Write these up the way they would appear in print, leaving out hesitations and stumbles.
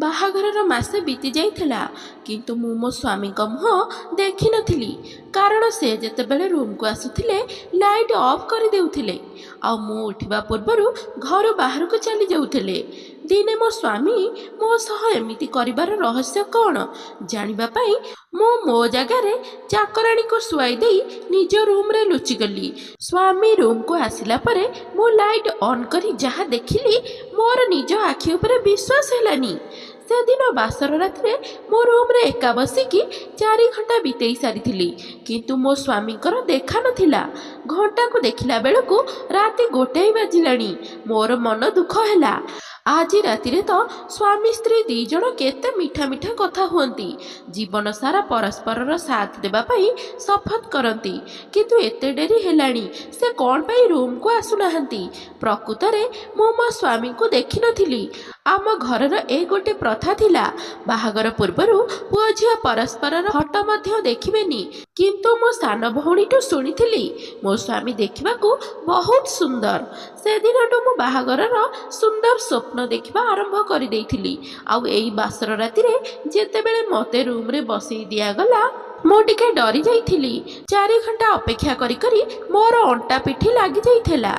ବାହାଘରର ମାସେ ବିତି ଯାଇଥିଲା, କିନ୍ତୁ ମୁଁ ମୋ ସ୍ୱାମୀଙ୍କ ମୁହଁ ଦେଖିନଥିଲି। କାରଣ ସେ ଯେତେବେଳେ ରୁମ୍କୁ ଆସୁଥିଲେ ଲାଇଟ୍ ଅଫ୍ କରିଦେଉଥିଲେ, ଆଉ ମୁଁ ଉଠିବା ପୂର୍ବରୁ ଘରୁ ବାହାରକୁ ଚାଲି ଯାଉଥିଲେ। ଦିନେ ମୋ ସ୍ୱାମୀ ମୋ ସହ ଏମିତି କରିବାର ରହସ୍ୟ କ'ଣ ଜାଣିବା ପାଇଁ ମୁଁ ମୋ ଜାଗାରେ ଚାକରାଣୀକୁ ଶୁଆଇ ଦେଇ ନିଜ ରୁମ୍ରେ ଲୁଚିଗଲି। ସ୍ୱାମୀ ରୁମ୍କୁ ଆସିଲା ପରେ ମୁଁ ଲାଇଟ୍ ଅନ୍ କରି ଯାହା ଦେଖିଲି, ମୋର ନିଜ ଆଖି ଉପରେ ବିଶ୍ୱାସ ହେଲାନି। ସେଦିନ ବାସର ରାତିରେ ମୋ ରୁମ୍ରେ ଏକା ବସିକି 4 ଘଣ୍ଟା ବିତେଇ ସାରିଥିଲି, କିନ୍ତୁ ମୋ ସ୍ୱାମୀଙ୍କର ଦେଖା ନଥିଲା। ଘଣ୍ଟାକୁ ଦେଖିଲା ବେଳକୁ ରାତି 1 ବାଜିଲାଣି। ମୋର ମନ ଦୁଃଖ ହେଲା। ଆଜି ରାତିରେ ତ ସ୍ୱାମୀ ସ୍ତ୍ରୀ 2 ଜଣ କେତେ ମିଠା ମିଠା କଥା ହୁଅନ୍ତି, ଜୀବନ ସାରା ପରସ୍ପରର ସାଥ ଦେବା ପାଇଁ ଶପଥ କରନ୍ତି, କିନ୍ତୁ ଏତେ ଡେରି ହେଲାଣି, ସେ କ'ଣ ପାଇଁ ରୁମ୍କୁ ଆସୁନାହାନ୍ତି? ପ୍ରକୃତରେ ମୁଁ ମୋ ସ୍ୱାମୀଙ୍କୁ ଦେଖିନଥିଲି। ଆମ ଘରର ଏ ଗୋଟେ ପ୍ରଥା ଥିଲା, ବାହାଘର ପୂର୍ବରୁ ପୁଅ ଝିଅ ପରସ୍ପରର ଫଟୋ ମଧ୍ୟ ଦେଖିବେନି। କିନ୍ତୁ ମୁଁ ସାନ ଭଉଣୀଠୁ ଶୁଣିଥିଲି ମୋ ସ୍ୱାମୀ ଦେଖିବାକୁ ବହୁତ ସୁନ୍ଦର। ସେଦିନଠୁ ମୁଁ ବାହାଘରର ସୁନ୍ଦର ସ୍ୱପ୍ନ ଦେଖିବା ଆରମ୍ଭ କରିଦେଇଥିଲି। ଆଉ ଏଇ ବାସର ରାତିରେ ଯେତେବେଳେ ମୋତେ ରୁମ୍ରେ ବସେଇ ଦିଆଗଲା, ମୁଁ ଟିକେ ଡରି ଯାଇଥିଲି। 4 ଘଣ୍ଟା ଅପେକ୍ଷା କରି କରି ମୋର ଅଣ୍ଟା ପିଠି ଲାଗିଯାଇଥିଲା।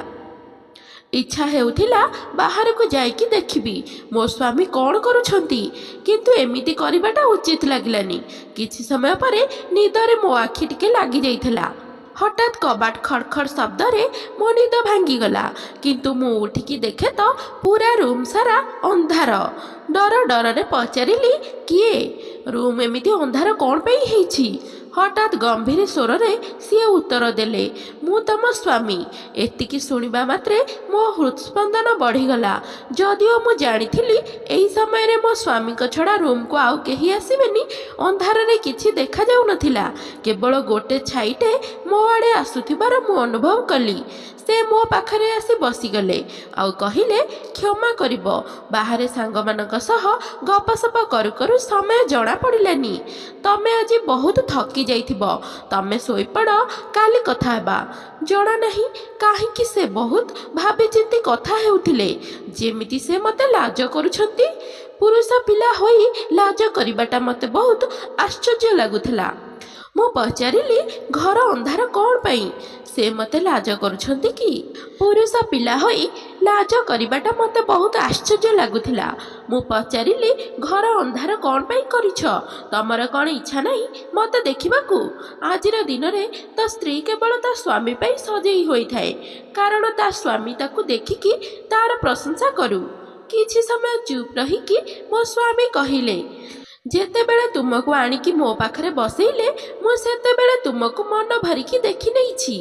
ଇଚ୍ଛା ହେଉଥିଲା ବାହାରକୁ ଯାଇକି ଦେଖିବି ମୋ ସ୍ୱାମୀ କ'ଣ କରୁଛନ୍ତି, କିନ୍ତୁ ଏମିତି କରିବାଟା ଉଚିତ ଲାଗିଲାନି। କିଛି ସମୟ ପରେ ନିଦରେ ମୋ ଆଖି ଟିକେ ଲାଗିଯାଇଥିଲା। ହଠାତ୍ କବାଟ ଖଡ଼ ଖଡ଼ ଶବ୍ଦରେ ମୋ ନିଦ ଭାଙ୍ଗିଗଲା, କିନ୍ତୁ ମୁଁ ଉଠିକି ଦେଖେ ତ ପୁରା ରୁମ୍ ସାରା ଅନ୍ଧାର। ଡର ଡରରେ ପଚାରିଲି, କିଏ? ରୁମ୍ ଏମିତି ଅନ୍ଧାର କ'ଣ ପାଇଁ ହେଇଛି? ହଠାତ୍ ଗମ୍ଭୀର ସ୍ୱରରେ ସିଏ ଉତ୍ତର ଦେଲେ, ମୁଁ ତମ ସ୍ୱାମୀ। ଏତିକି ଶୁଣିବା ମାତ୍ରେ ମୋ ହୃତ୍ସ୍ପନ୍ଦନ ବଢ଼ିଗଲା। ଯଦିଓ ମୁଁ ଜାଣିଥିଲି ଏହି ସମୟରେ ମୋ ସ୍ୱାମୀଙ୍କ ଛଡ଼ା ରୁମ୍କୁ ଆଉ କେହି ଆସିବେନି, ଅନ୍ଧାରରେ କିଛି ଦେଖାଯାଉନଥିଲା। କେବଳ ଗୋଟେ ଛାଇଟେ ମୋ ଆଡ଼େ ଆସୁଥିବାର ମୁଁ ଅନୁଭବ କଲି। ସେ ମୋ ପାଖରେ ଆସି ବସିଗଲେ ଆଉ କହିଲେ, କ୍ଷମା କରିବ, ବାହାରେ ସାଙ୍ଗମାନଙ୍କ ସହ ଗପସପ କରୁ କରୁ ସମୟ ଜଣାପଡ଼ିଲାନି। ତମେ ଆଜି ବହୁତ ଥକି ଯାଇଥିବ, ତମେ ଶୋଇପଡ଼, କାଲି କଥା ହେବା। ଜଣା ନାହିଁ କାହିଁକି ସେ ବହୁତ ଭାବିଚିନ୍ତି କଥା ହେଉଥିଲେ, ଯେମିତି ସେ ମୋତେ ଲାଜ କରୁଛନ୍ତି। ପୁରୁଷ ପିଲା ହୋଇ ଲାଜ କରିବାଟା ମୋତେ ବହୁତ ଆଶ୍ଚର୍ଯ୍ୟ ଲାଗୁଥିଲା। ମୁଁ ପଚାରିଲି, ଘର ଅନ୍ଧାର କ'ଣ ପାଇଁ? ସେ ମୋତେ ଲାଜ କରୁଛନ୍ତି କି? ପୁରୁଷ ପିଲା ହୋଇ ଲାଜ କରିବାଟା ମୋତେ ବହୁତ ଆଶ୍ଚର୍ଯ୍ୟ ଲାଗୁଥିଲା। ମୁଁ ପଚାରିଲି, ଘର ଅନ୍ଧାର କ'ଣ ପାଇଁ କରିଛ? ତମର କ'ଣ ଇଚ୍ଛା ନାହିଁ ମୋତେ ଦେଖିବାକୁ? ଆଜିର ଦିନରେ ତା ସ୍ତ୍ରୀ କେବଳ ତା ସ୍ୱାମୀ ପାଇଁ ସଜେଇ ହୋଇଥାଏ, କାରଣ ତା ସ୍ୱାମୀ ତାକୁ ଦେଖିକି ତାର ପ୍ରଶଂସା କରୁ। କିଛି ସମୟ ଚୁପ୍ ରହିକି ମୋ ସ୍ୱାମୀ କହିଲେ, ଯେତେବେଳେ ତୁମକୁ ଆଣିକି ମୋ ପାଖରେ ବସେଇଲେ, ମୁଁ ସେତେବେଳେ ତୁମକୁ ମନ ଭରିକି ଦେଖି ନେଇଛି।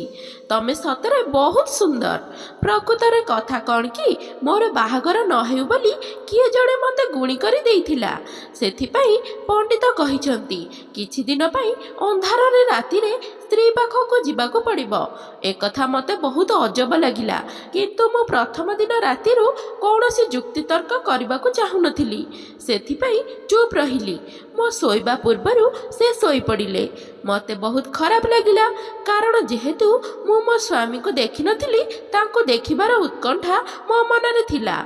ତମେ ସତରେ ବହୁତ ସୁନ୍ଦର। ପ୍ରକୃତରେ କଥା କ'ଣ କି, ମୋର ବାହାଘର ନ ହେଉ ବୋଲି କିଏ ଜଣେ ମୋତେ ଗୁଣି କରି ଦେଇଥିଲା। ସେଥିପାଇଁ ପଣ୍ଡିତ କହିଛନ୍ତି କିଛି ଦିନ ପାଇଁ ଅନ୍ଧାରରେ ରାତିରେ ସ୍ତ୍ରୀ ପାଖକୁ ଯିବାକୁ ପଡ଼ିବ। ଏକଥା ମୋତେ ବହୁତ ଅଜବ ଲାଗିଲା, କିନ୍ତୁ ମୁଁ ପ୍ରଥମ ଦିନ ରାତିରୁ କୌଣସି ଯୁକ୍ତିତର୍କ କରିବାକୁ ଚାହୁଁନଥିଲି। ସେଥିପାଇଁ ଚୁପ୍ ରହିଲି। ମୋ ଶୋଇବା ପୂର୍ବରୁ ସେ ଶୋଇପଡ଼ିଲେ। ମୋତେ ବହୁତ ଖରାପ ଲାଗିଲା, କାରଣ ଯେହେତୁ ମୁଁ ମୋ ସ୍ୱାମୀକୁ ଦେଖିନଥିଲି, ତାଙ୍କୁ ଦେଖିବାର ଉତ୍କଣ୍ଠା ମୋ ମନରେ ଥିଲା।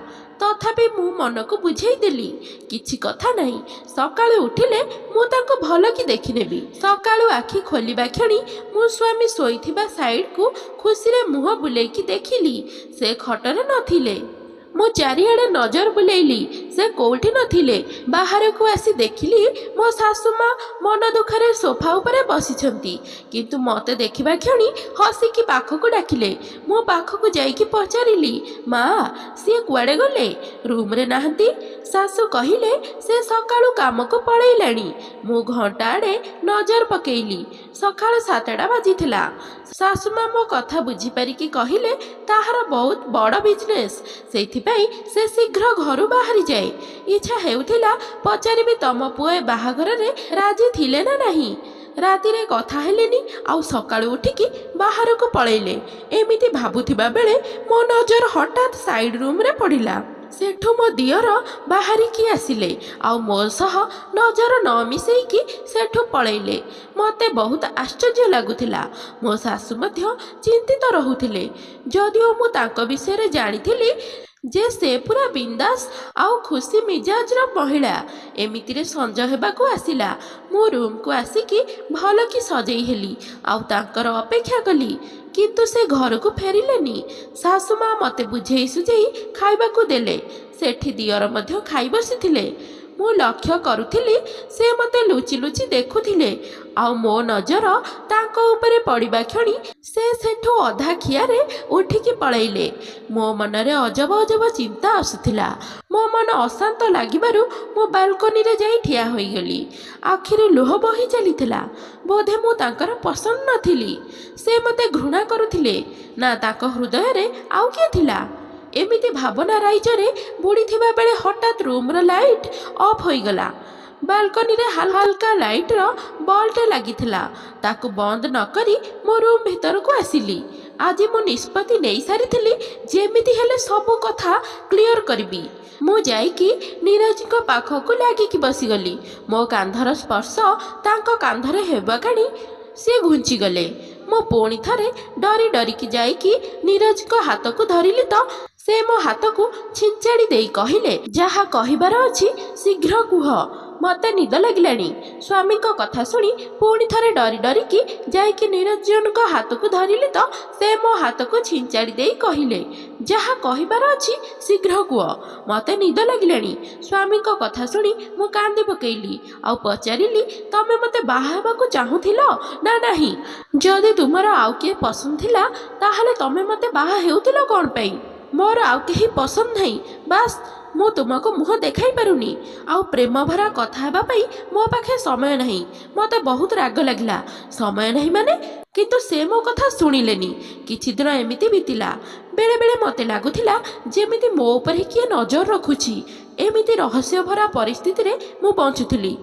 ତଥାପି ମୁଁ ମନକୁ ବୁଝେଇଦେଲି, କିଛି କଥା ନାହିଁ, ସକାଳେ ଉଠିଲେ ମୁଁ ତାଙ୍କୁ ଭଲକି ଦେଖିନେବି। ସକାଳୁ ଆଖି ଖୋଲିବା କ୍ଷଣି ମୋ ସ୍ୱାମୀ ଶୋଇଥିବା ସାଇଡ଼୍କୁ ଖୁସିରେ ମୁହଁ ବୁଲେଇକି ଦେଖିଲି, ସେ ଖଟରେ ନଥିଲେ। ମୁଁ ଚାରିଆଡ଼େ ନଜର ବୁଲେଇଲି, ସେ କୋଉଠି ନଥିଲେ। ବାହାରକୁ ଆସି ଦେଖିଲି ମୋ ଶାଶୁମା ମନ ଦୁଃଖରେ ସୋଫା ଉପରେ ବସିଛନ୍ତି, କିନ୍ତୁ ମୋତେ ଦେଖିବା କ୍ଷଣି ହସିକି ପାଖକୁ ଡାକିଲେ। ମୁଁ ପାଖକୁ ଯାଇକି ପଚାରିଲି, ମା, ସିଏ କୁଆଡ଼େ ଗଲେ? ରୁମ୍ରେ ନାହାନ୍ତି। ଶାଶୁ କହିଲେ, ସେ ସକାଳୁ କାମକୁ ପଳେଇଲାଣି। ମୁଁ ଘଣ୍ଟା ଆଡ଼େ ନଜର ପକେଇଲି। ସକାଳ 7ଟା ବାଜିଥିଲା। ଶାଶୁମା ମୋ କଥା ବୁଝିପାରିକି କହିଲେ, ତାହାର ବହୁତ ବଡ଼ ବିଜନେସ୍, ସେଇଥିପାଇଁ ସେ ଶୀଘ୍ର ଘରୁ ବାହାରିଯାଏ। ଇଚ୍ଛା ହେଉଥିଲା ପଚାରିବି, ତମ ପୁଅ ଏ ବାହାଘରରେ ରାଜି ଥିଲେ ନା ନାହିଁ? ରାତିରେ କଥା ହେଲେନି, ଆଉ ସକାଳୁ ଉଠିକି ବାହାରକୁ ପଳେଇଲେ। ଏମିତି ଭାବୁଥିବା ବେଳେ ମୋ ନଜର ହଠାତ୍ ସାଇଡ୍ ରୁମ୍ରେ ପଡ଼ିଲା। ସେଠୁ ମୋ ଦିଅର ବାହାରିକି ଆସିଲେ, ଆଉ ମୋ ସହ ନଜର ନ ମିଶେଇକି ସେଠୁ ପଳେଇଲେ। ମୋତେ ବହୁତ ଆଶ୍ଚର୍ଯ୍ୟ ଲାଗୁଥିଲା। ମୋ ଶାଶୁ ମଧ୍ୟ ଚିନ୍ତିତ ରହୁଥିଲେ। ଯଦିଓ ମୁଁ ତାଙ୍କ ବିଷୟରେ ଜାଣିଥିଲି ଯେ ସେ ପୁରା ବିନ୍ଦାସ ଆଉ ଖୁସି ମିଜାଜର ମହିଳା। ଏମିତିରେ ସଞ୍ଜ ହେବାକୁ ଆସିଲା। ମୁଁ ରୁମ୍କୁ ଆସିକି ଭଲକି ସଜେଇ ହେଲି ଆଉ ତାଙ୍କର ଅପେକ୍ଷା କଲି। କିନ୍ତୁ ସେ ଘରକୁ ଫେରିଲେନି। ଶାଶୁମା ମୋତେ ବୁଝେଇ ସୁଝେଇ ଖାଇବାକୁ ଦେଲେ। ସେଠି ଦିଅର ମଧ୍ୟ ଖାଇ ବସିଥିଲେ। ମୁଁ ଲକ୍ଷ୍ୟ କରୁଥିଲି ସେ ମୋତେ ଲୁଚି ଲୁଚି ଦେଖୁଥିଲେ ଆଉ ମୋ ନଜର ତାଙ୍କ ଉପରେ ପଡ଼ିବା କ୍ଷଣି ସେ ସେଠୁ ଅଧା ଖିଆରେ ଉଠିକି ପଳେଇଲେ। ମୋ ମନରେ ଅଜବ ଅଜବ ଚିନ୍ତା ଆସୁଥିଲା। ମୋ ମନ ଅଶାନ୍ତ ଲାଗିବାରୁ ମୁଁ ବାଲକୋନିରେ ଯାଇ ଠିଆ ହୋଇଗଲି। ଆଖିରୁ ଲୁହ ବୋହି ଚାଲିଥିଲା। ବୋଧେ ମୁଁ ତାଙ୍କର ପସନ୍ଦ ନଥିଲି। ସେ ମୋତେ ଘୃଣା କରୁଥିଲେ ନା ତାଙ୍କ ହୃଦୟରେ ଆଉ କିଏ ଥିଲା। ଏମିତି ଭାବନା ରାଇଜରେ ବୁଡ଼ିଥିବା ବେଳେ ହଠାତ୍ ରୁମ୍ର ଲାଇଟ୍ ଅଫ୍ ହୋଇଗଲା। ବାଲକୋନିରେ ହାଲକା ଲାଇଟ୍ର ବଲ୍ଟେ ଲାଗିଥିଲା। ତାକୁ ବନ୍ଦ ନ କରି ମୋ ରୁମ୍ ଭିତରକୁ ଆସିଲି। ଆଜି ମୁଁ ନିଷ୍ପତ୍ତି ନେଇସାରିଥିଲି ଯେମିତି ହେଲେ ସବୁ କଥା କ୍ଲିଅର କରିବି। ମୁଁ ଯାଇକି ନୀରଜଙ୍କ ପାଖକୁ ଲାଗିକି ବସିଗଲି। ମୋ କାନ୍ଧର ସ୍ପର୍ଶ ତାଙ୍କ କାନ୍ଧରେ ହେବା କ୍ଷଣି ସେ ଘୁଞ୍ଚିଗଲେ। ମୁଁ ପୁଣି ଥରେ ଡରି ଡରିକି ଯାଇକି ନୀରଜଙ୍କ ହାତକୁ ଧରିଲି ତ ସେ ମୋ ହାତକୁ ଛିଞ୍ଚାଡ଼ି ଦେଇ କହିଲେ, ଯାହା କହିବାର ଅଛି ଶୀଘ୍ର କୁହ, ମୋତେ ନିଦ ଲାଗିଲାଣି। ସ୍ୱାମୀଙ୍କ କଥା ଶୁଣି ପୁଣି ଥରେ ଡରି ଡରିକି ଯାଇକି ନିରଞ୍ଜନଙ୍କ ହାତକୁ ଧରିଲି ତ ସେ ମୋ ହାତକୁ ଛିଞ୍ଚାଡ଼ି ଦେଇ କହିଲେ, ଯାହା କହିବାର ଅଛି ଶୀଘ୍ର କୁହ, ମୋତେ ନିଦ ଲାଗିଲାଣି। ସ୍ୱାମୀଙ୍କ କଥା ଶୁଣି ମୁଁ କାନ୍ଦି ପକେଇଲି ଆଉ ପଚାରିଲି, ତମେ ମୋତେ ବାହା ହେବାକୁ ଚାହୁଁଥିଲ ନା ନାହିଁ? ଯଦି ତୁମର ଆଉ କିଏ ପସନ୍ଦ ଥିଲା ତାହେଲେ ତମେ ମୋତେ ବାହା ହେଉଥିଲ କ'ଣ ପାଇଁ? ମୋର ଆଉ କେହି ପସନ୍ଦ ନାହିଁ। ବାସ୍ ମୁଁ ତୁମକୁ ମୁହଁ ଦେଖାଇ ପାରୁନି ଆଉ ପ୍ରେମ ଭରା କଥା ହେବା ପାଇଁ ମୋ ପାଖେ ସମୟ ନାହିଁ। ମୋତେ ବହୁତ ରାଗ ଲାଗିଲା। ସମୟ ନାହିଁ ମାନେ? କିନ୍ତୁ ସେ ମୋ କଥା ଶୁଣିଲେନି। କିଛି ଦିନ ଏମିତି ବିତିଲା। ବେଳେବେଳେ ମୋତେ ଲାଗୁଥିଲା ଯେମିତି ମୋ ଉପରେ କିଏ ନଜର ରଖୁଛି। ଏମିତି ରହସ୍ୟ ଭରା ପରିସ୍ଥିତିରେ ମୁଁ ବଞ୍ଚୁଥିଲି।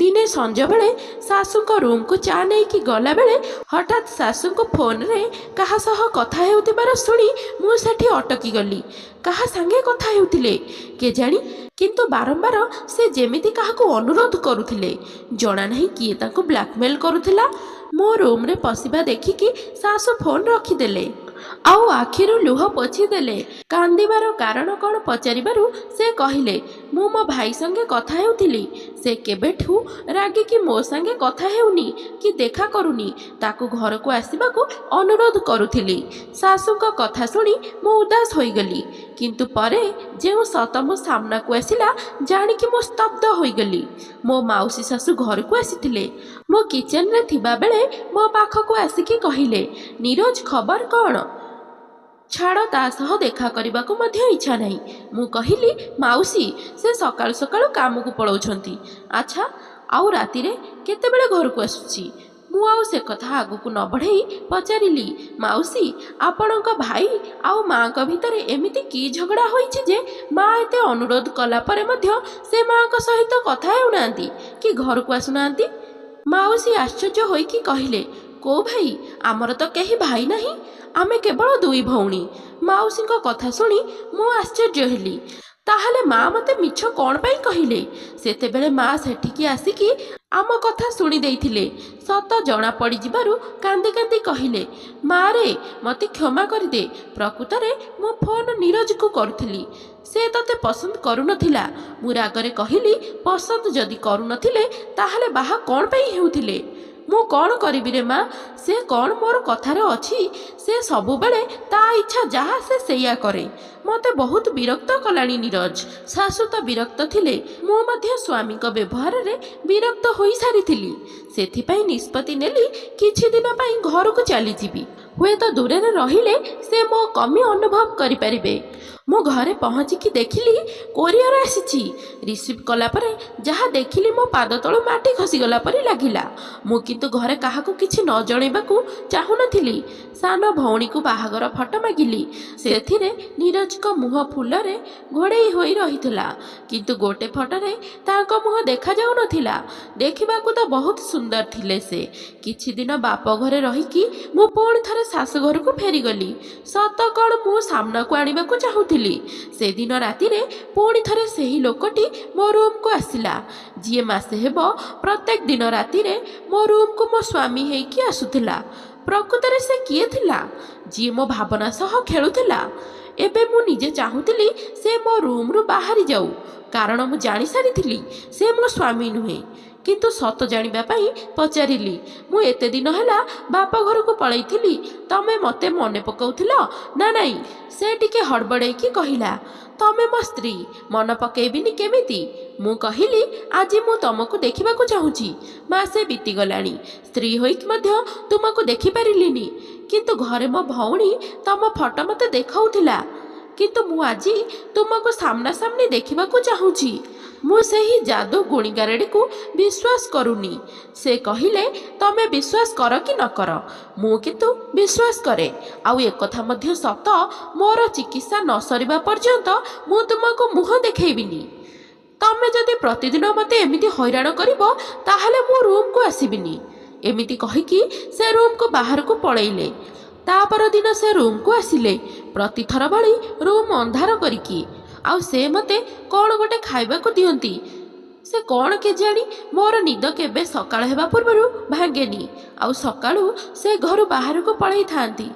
ଦିନେ ସଞ୍ଜବେଳେ ଶାଶୁଙ୍କ ରୁମ୍କୁ ଚା ନେଇକି ଗଲାବେଳେ ହଠାତ୍ ଶାଶୁଙ୍କୁ ଫୋନ୍ରେ କାହା ସହ କଥା ହେଉଥିବାର ଶୁଣି ମୁଁ ସେଠି ଅଟକି ଗଲି। କାହା ସାଙ୍ଗେ କଥା ହେଉଥିଲେ କେଜାଣି, କିନ୍ତୁ ବାରମ୍ବାର ସେ ଯେମିତି କାହାକୁ ଅନୁରୋଧ କରୁଥିଲେ। ଜଣା ନାହିଁ କିଏ ତାଙ୍କୁ ବ୍ଲାକମେଲ୍ କରୁଥିଲା। ମୋ ରୁମ୍ରେ ପଶିବା ଦେଖିକି ଶାଶୁ ଫୋନ୍ ରଖିଦେଲେ ଆଉ ଆଖିରୁ ଲୁହ ପୋଛିଦେଲେ। କାନ୍ଦିବାର କାରଣ କ'ଣ ପଚାରିବାରୁ ସେ କହିଲେ, ମୁଁ ମୋ ଭାଇ ସଙ୍ଗେ କଥା ହେଉଥିଲି। ସେ କେବେଠୁ ରାଗିକି ମୋ ସାଙ୍ଗେ କଥା ହେଉନି କି ଦେଖା କରୁନି। ତାକୁ ଘରକୁ ଆସିବାକୁ ଅନୁରୋଧ କରୁଥିଲି। ଶାଶୁଙ୍କ କଥା ଶୁଣି ମୁଁ ଉଦାସ ହୋଇଗଲି। କିନ୍ତୁ ପରେ ଯେଉଁ ସତ ମୋ ସାମ୍ନାକୁ ଆସିଲା ଜାଣିକି ମୁଁ ସ୍ତବ୍ଧ ହୋଇଗଲି। ମୋ ମାଉସୀ ଶାଶୁ ଘରକୁ ଆସିଥିଲେ। ମୁଁ କିଚେନ୍ରେ ଥିବାବେଳେ ମୋ ପାଖକୁ ଆସିକି କହିଲେ, ନୀରଜ ଖବର କ'ଣ? ଛାଡ଼, ତା ସହ ଦେଖା କରିବାକୁ ମଧ୍ୟ ଇଚ୍ଛା ନାହିଁ। ମୁଁ କହିଲି, ମାଉସୀ ସେ ସକାଳୁ ସକାଳୁ କାମକୁ ପଳାଉଛନ୍ତି। ଆଚ୍ଛା, ଆଉ ରାତିରେ କେତେବେଳେ ଘରକୁ ଆସୁଛି? ମୁଁ ଆଉ ସେ କଥା ଆଗକୁ ନ ବଢ଼େଇ ପଚାରିଲି, ମାଉସୀ ଆପଣଙ୍କ ଭାଇ ଆଉ ମାଆଙ୍କ ଭିତରେ ଏମିତି କି ଝଗଡ଼ା ହୋଇଛି ଯେ ମା ଏତେ ଅନୁରୋଧ କଲା ପରେ ମଧ୍ୟ ସେ ମାଆଙ୍କ ସହିତ କଥା ହେଉନାହାନ୍ତି କି ଘରକୁ ଆସୁନାହାନ୍ତି? ମାଉସୀ ଆଶ୍ଚର୍ଯ୍ୟ ହୋଇକି କହିଲେ, କୋଉ ଭାଇ? ଆମର ତ କେହି ଭାଇ ନାହିଁ। ଆମେ କେବଳ ଦୁଇ ଭଉଣୀ। ମାଉସୀଙ୍କ କଥା ଶୁଣି ମୁଁ ଆଶ୍ଚର୍ଯ୍ୟ ହେଲି। ତାହେଲେ ମା ମୋତେ ମିଛ କ'ଣ ପାଇଁ କହିଲେ? ସେତେବେଳେ ମା ସେଠିକି ଆସିକି ଆମ କଥା ଶୁଣି ଦେଇଥିଲେ। ସତ ଜଣା ପଡ଼ିଯିବାରୁ କାନ୍ଦି କାନ୍ଦି କହିଲେ, ମା ରେ ମୋତେ କ୍ଷମା କରିଦେ। ପ୍ରକୃତରେ ମୁଁ ଫୋନ୍ ନୀରଜକୁ କରୁଥିଲି। ସେ ତତେ ପସନ୍ଦ କରୁନଥିଲା। ମୁଁ ରାଗରେ କହିଲି, ପସନ୍ଦ ଯଦି କରୁନଥିଲେ ତାହେଲେ ବାହା କ'ଣ ପାଇଁ ହେଉଥିଲେ? ମୁଁ କ'ଣ କରିବି ରେ ମା? ସେ କ'ଣ ମୋର କଥାରେ ଅଛି? ସେ ସବୁବେଳେ ତା ଇଚ୍ଛା ଯାହା ସେ ସେଇଆ କରେ। ମୋତେ ବହୁତ ବିରକ୍ତ କଲାଣି ନୀରଜ। ଶାଶୁ ତ ବିରକ୍ତ ଥିଲେ, ମୁଁ ମଧ୍ୟ ସ୍ୱାମୀଙ୍କ ବ୍ୟବହାରରେ ବିରକ୍ତ ହୋଇସାରିଥିଲି। ସେଥିପାଇଁ ନିଷ୍ପତ୍ତି ନେଲି କିଛି ଦିନ ପାଇଁ ଘରକୁ ଚାଲିଯିବି। ହୁଏତ ଦୂରରେ ରହିଲେ ସେ ମୋ କମି ଅନୁଭବ କରିପାରିବେ। ମୁଁ ଘରେ ପହଞ୍ଚିକି ଦେଖିଲି କୋରିଅର ଆସିଛି। ରିସିଭ୍ କଲା ପରେ ଯାହା ଦେଖିଲି ମୋ ପାଦ ତଳୁ ମାଟି ଖସିଗଲା ପରି ଲାଗିଲା। ମୁଁ କିନ୍ତୁ ଘରେ କାହାକୁ କିଛି ନ ଜଣାଇବାକୁ ଚାହୁଁନଥିଲି। ସାନ ଭଉଣୀକୁ ବାହାଘର ଫଟୋ ମାଗିଲି। ସେଥିରେ ନୀରଜଙ୍କ ମୁହଁ ଫୁଲରେ ଘୋଡ଼େଇ ହୋଇ ରହିଥିଲା, କିନ୍ତୁ ଗୋଟେ ଫଟୋରେ ତାଙ୍କ ମୁହଁ ଦେଖାଯାଉନଥିଲା। ଦେଖିବାକୁ ତ ବହୁତ ସୁନ୍ଦର ଥିଲେ ସେ। କିଛି ଦିନ ବାପ ଘରେ ରହିକି ମୁଁ ପୁଣି ଥରେ ଶାଶୁ ଘରକୁ ଫେରିଗଲି। ସତ କ'ଣ ମୁଁ ସାମ୍ନାକୁ ଆଣିବାକୁ ଚାହୁଁଥିଲି। ସେଦିନ ରାତିରେ ପୁଣି ଥରେ ସେହି ଲୋକଟି ମୋ ରୁମ୍କୁ ଆସିଲା, ଯିଏ ମାସେ ହେବ ପ୍ରତ୍ୟେକ ଦିନ ରାତିରେ ମୋ ରୁମ୍କୁ ମୋ ସ୍ୱାମୀ ହେଇକି ଆସୁଥିଲା। ପ୍ରକୃତରେ ସେ କିଏ ଥିଲା? ଯିଏ ମୋ ଭାବନା ସହ ଖେଳୁଥିଲା। ଏବେ ମୁଁ ନିଜେ ଚାହୁଁଥିଲି ସେ ମୋ ରୁମ୍ରୁ ବାହାରି ଯାଉ, କାରଣ ମୁଁ ଜାଣିସାରିଥିଲି ସେ ମୋ ସ୍ୱାମୀ ନୁହେଁ। କିନ୍ତୁ ସତ ଜାଣିବା ପାଇଁ ପଚାରିଲି, ମୁଁ ଏତେ ଦିନ ହେଲା ବାପ ଘରକୁ ପଳେଇଥିଲି, ତମେ ମୋତେ ମନେ ପକାଉଥିଲ ନା ନାଇଁ? ସେ ଟିକେ ହଡ଼ବଡ଼େଇକି କହିଲା, ତମେ ମୋ ସ୍ତ୍ରୀ, ମନେ ପକେଇବିନି କେମିତି? ମୁଁ କହିଲି, ଆଜି ମୁଁ ତମକୁ ଦେଖିବାକୁ ଚାହୁଁଛି। ମାସେ ବିତିଗଲାଣି, ସ୍ତ୍ରୀ ହୋଇକି ମଧ୍ୟ ତୁମକୁ ଦେଖିପାରିଲିନି। କିନ୍ତୁ ଘରେ ମୋ ଭଉଣୀ ତମ ଫଟୋ ମୋତେ ଦେଖାଉଥିଲା। କିନ୍ତୁ ମୁଁ ଆଜି ତୁମକୁ ସାମ୍ନାସାମ୍ନି ଦେଖିବାକୁ ଚାହୁଁଛି। ମୁଁ ସେହି ଯାଦୁ ଗୁଣିଗାରେଡ଼ିକୁ ବିଶ୍ୱାସ କରୁନି। ସେ କହିଲେ, ତମେ ବିଶ୍ୱାସ କର କି ନ କର, ମୁଁ କିନ୍ତୁ ବିଶ୍ୱାସ କରେ। ଆଉ ଏକଥା ମଧ୍ୟ ସତ, ମୋର ଚିକିତ୍ସା ନ ସରିବା ପର୍ଯ୍ୟନ୍ତ ମୁଁ ତୁମକୁ ମୁହଁ ଦେଖେଇବିନି। ତମେ ଯଦି ପ୍ରତିଦିନ ମୋତେ ଏମିତି ହଇରାଣ କରିବ, ତାହେଲେ ମୁଁ ରୁମ୍କୁ ଆସିବିନି। ଏମିତି କହିକି ସେ ରୁମ୍କୁ ବାହାରକୁ ପଳେଇଲେ। ତା ପରଦିନ ସେ ରୁମ୍କୁ ଆସିଲେ, ପ୍ରତିଥର ଭଳି ରୁମ୍ ଅନ୍ଧାର କରିକି। ଆଉ ସେ ମୋତେ କ'ଣ ଗୋଟେ ଖାଇବାକୁ ଦିଅନ୍ତି। ସେ କ'ଣ କେଜାଣି, ମୋର ନିଦ କେବେ ସକାଳ ହେବା ପୂର୍ବରୁ ଭାଙ୍ଗେନି। ଆଉ ସକାଳୁ ସେ ଘରୁ ବାହାରକୁ ପଳାଇଥାନ୍ତି।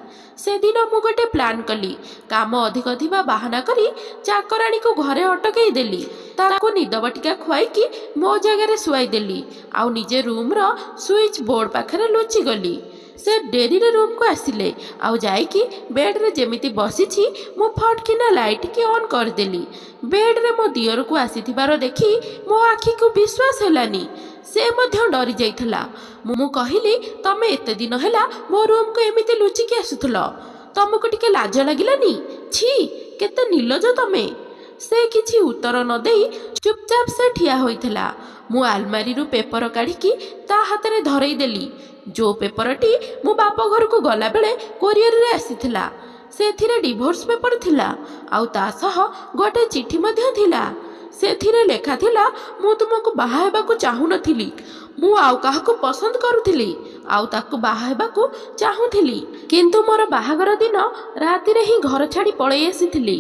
ସେଦିନ ମୁଁ ଗୋଟେ ପ୍ଲାନ୍ କଲି। କାମ ଅଧିକ ଥିବା ବାହାନା କରି ଚାକରାଣୀକୁ ଘରେ ଅଟକେଇ ଦେଲି। ତାକୁ ନିଦ ବଟିକା ଖୁଆଇକି ମୋ ଜାଗାରେ ଶୁଆଇଦେଲି। ଆଉ ନିଜେ ରୁମ୍ର ସୁଇଚ୍ ବୋର୍ଡ଼ ପାଖରେ ଲୁଚିଗଲି। ସେ ଡେରିରେ ରୁମ୍କୁ ଆସିଲେ। ଆଉ ଯାଇକି ବେଡ଼୍ରେ ଯେମିତି ବସିଛି, ମୁଁ ଫଟକିନା ଲାଇଟ୍କି ଅନ୍ କରିଦେଲି। ବେଡ଼୍ରେ ମୋ ଦିଅରକୁ ଆସିଥିବାର ଦେଖି ମୋ ଆଖିକୁ ବିଶ୍ୱାସ ହେଲାନି। ସେ ମଧ୍ୟ ଡରି ଯାଇଥିଲା। ମୁଁ କହିଲି, ତମେ ଏତେ ଦିନ ହେଲା ମୋ ରୁମ୍କୁ ଏମିତି ଲୁଚିକି ଆସୁଥିଲ, ତମକୁ ଟିକେ ଲାଜ ଲାଗିଲାନି? ଛି, କେତେ ନିର୍ଲଜ ତମେ। ସେ କିଛି ଉତ୍ତର ନ ଦେଇ ଚୁପଚାପ ସେ ଠିଆ ହୋଇଥିଲା। ମୁଁ ଆଲମାରିରୁ ପେପର କାଢ଼ିକି ତା ହାତରେ ଧରେଇ ଦେଲି। ଯେଉଁ ପେପରଟି ମୁଁ ବାପ ଘରକୁ ଗଲାବେଳେ କୋରିଅରରେ ଆସିଥିଲା। ସେଥିରେ ଡିଭୋର୍ସ ପେପର ଥିଲା। ଆଉ ତା ସହ ଗୋଟେ ଚିଠି ମଧ୍ୟ ଥିଲା। ସେଥିରେ ଲେଖା ଥିଲା, ମୁଁ ତୁମକୁ ବାହା ହେବାକୁ ଚାହୁଁନଥିଲି। ମୁଁ ଆଉ କାହାକୁ ପସନ୍ଦ କରୁଥିଲି, ଆଉ ତାକୁ ବାହା ହେବାକୁ ଚାହୁଁଥିଲି। କିନ୍ତୁ ମୋର ବାହାଘର ଦିନ ରାତିରେ ହିଁ ଘର ଛାଡ଼ି ପଳେଇ ଆସିଥିଲି।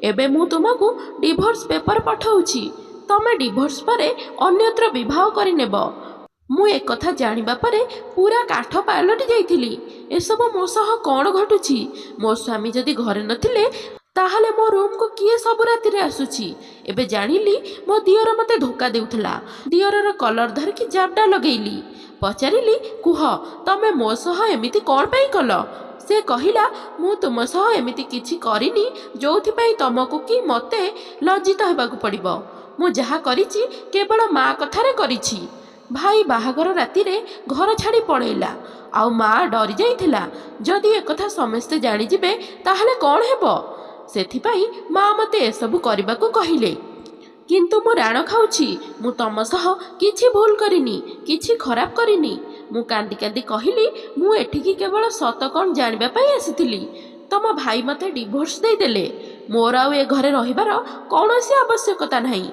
ଏବେ ମୁଁ ତୁମକୁ ଡିଭୋର୍ସ ପେପର ପଠାଉଛି। ତମେ ଡିଭୋର୍ସ ପରେ ଅନ୍ୟତ୍ର ବିବାହ କରିନେବ। ମୁଁ ଏକଥା ଜାଣିବା ପରେ ପୁରା କାଠ ପାଲଟି ଯାଇଥିଲି। ଏସବୁ ମୋ ସହ କ'ଣ ଘଟୁଛି? ମୋ ସ୍ୱାମୀ ଯଦି ଘରେ ନଥିଲେ, ତାହେଲେ ମୋ ରୁମ୍କୁ କିଏ ସବୁ ରାତିରେ ଆସୁଛି? ଏବେ ଜାଣିଲି, ମୋ ଦିଅର ମୋତେ ଧୋକା ଦେଉଥିଲା। ଦିଅରର କଲର୍ ଧରିକି ଜାବଡ଼ା ଲଗେଇଲି। ପଚାରିଲି, କୁହ, ତମେ ମୋ ସହ ଏମିତି କ'ଣ ପାଇଁ କଲ? ସେ କହିଲା, ମୁଁ ତୁମ ସହ ଏମିତି କିଛି କରିନି ଯେଉଁଥିପାଇଁ ତମକୁ କି ମୋତେ ଲଜ୍ଜିତ ହେବାକୁ ପଡ଼ିବ। ମୁଁ ଯାହା କରିଛି କେବଳ ମା କଥାରେ କରିଛି। ଭାଇ ବାହାଘର ରାତିରେ ଘର ଛାଡ଼ି ପଳେଇଲା। ଆଉ ମା ଡରି ଯାଇଥିଲା, ଯଦି ଏକଥା ସମସ୍ତେ ଜାଣିଯିବେ ତାହେଲେ କ'ଣ ହେବ? ସେଥିପାଇଁ ମା ମୋତେ ଏସବୁ କରିବାକୁ କହିଲେ। କିନ୍ତୁ ମୁଁ ରାଣ ଖାଉଛି। ମୁଁ ତମ ସହ କିଛି ଭୁଲ କରିନି, କିଛି ଖରାପ କରିନି। ମୁଁ କାନ୍ଦି କାନ୍ଦି କହିଲି, ମୁଁ ଏଠିକି କେବଳ ସତ କ'ଣ ଜାଣିବା ପାଇଁ ଆସିଥିଲି। ତମ ଭାଇ ମୋତେ ଡିଭୋର୍ସ ଦେଇଦେଲେ। ମୋର ଆଉ ଏ ଘରେ ରହିବାର କୌଣସି ଆବଶ୍ୟକତା ନାହିଁ।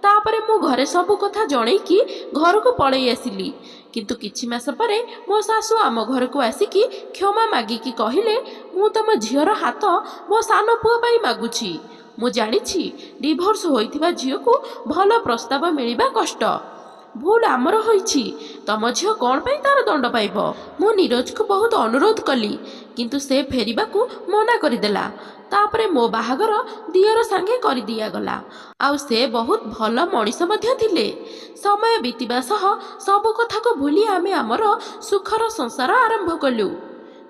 ତାପରେ ମୁଁ ଘରେ ସବୁ କଥା ଜଣେଇକି ଘରକୁ ପଳେଇ ଆସିଲି। କିନ୍ତୁ କିଛି ମାସ ପରେ ମୋ ଶାଶୁ ଆମ ଘରକୁ ଆସିକି କ୍ଷମା ମାଗିକି କହିଲେ, ମୁଁ ତମ ଝିଅର ହାତ ମୋ ସାନ ପୁଅ ପାଇଁ ମାଗୁଛି। ମୁଁ ଜାଣିଛି, ଡିଭୋର୍ସ ହୋଇଥିବା ଝିଅକୁ ଭଲ ପ୍ରସ୍ତାବ ମିଳିବା କଷ୍ଟ। ଭୁଲ ଆମର ହୋଇଛି। ତମ ଝିଅ କ'ଣ ପାଇଁ ତାର ଦଣ୍ଡ ପାଇବ? ମୁଁ ନିରୋଜକୁ ବହୁତ ଅନୁରୋଧ କଲି, କିନ୍ତୁ ସେ ଫେରିବାକୁ ମନା କରିଦେଲା। ତାପରେ ମୋ ବାହାଘର ଦିଅର ସାଙ୍ଗେ କରିଦିଆଗଲା। ଆଉ ସେ ବହୁତ ଭଲ ମଣିଷ ମଧ୍ୟ ଥିଲେ। ସମୟ ବିତିବା ସହ ସବୁ କଥାକୁ ଭୁଲି ଆମେ ଆମର ସୁଖର ସଂସାର ଆରମ୍ଭ କଲୁ।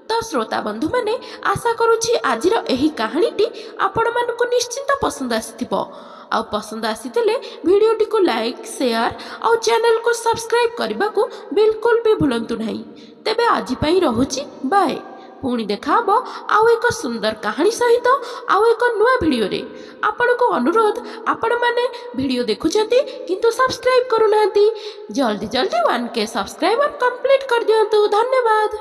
ତ ଶ୍ରୋତା ବନ୍ଧୁମାନେ, ଆଶା କରୁଛି ଆଜିର ଏହି କାହାଣୀଟି ଆପଣମାନଙ୍କୁ ନିଶ୍ଚିନ୍ତ ପସନ୍ଦ ଆସିଥିବ। ଆଉ ପସନ୍ଦ ଆସିଥିଲେ ଭିଡ଼ିଓଟିକୁ ଲାଇକ୍, ସେୟାର ଆଉ ଚ୍ୟାନେଲକୁ ସବସ୍କ୍ରାଇବ୍ କରିବାକୁ ବିଲକୁଲ ବି ଭୁଲନ୍ତୁ ନାହିଁ। ତେବେ ଆଜି ପାଇଁ ରହୁଛି, ବାଏ। ପୁଣି ଦେଖା ହେବ ଆଉ ଏକ ସୁନ୍ଦର କାହାଣୀ ସହିତ ଆଉ ଏକ ନୂଆ ଭିଡ଼ିଓରେ। ଆପଣଙ୍କୁ ଅନୁରୋଧ, ଆପଣମାନେ ଭିଡ଼ିଓ ଦେଖୁଛନ୍ତି କିନ୍ତୁ ସବସ୍କ୍ରାଇବ୍ କରୁନାହାନ୍ତି। ଜଲ୍ଦି 1K ସବସ୍କ୍ରାଇବର କମ୍ପ୍ଲିଟ୍ କରିଦିଅନ୍ତୁ। ଧନ୍ୟବାଦ।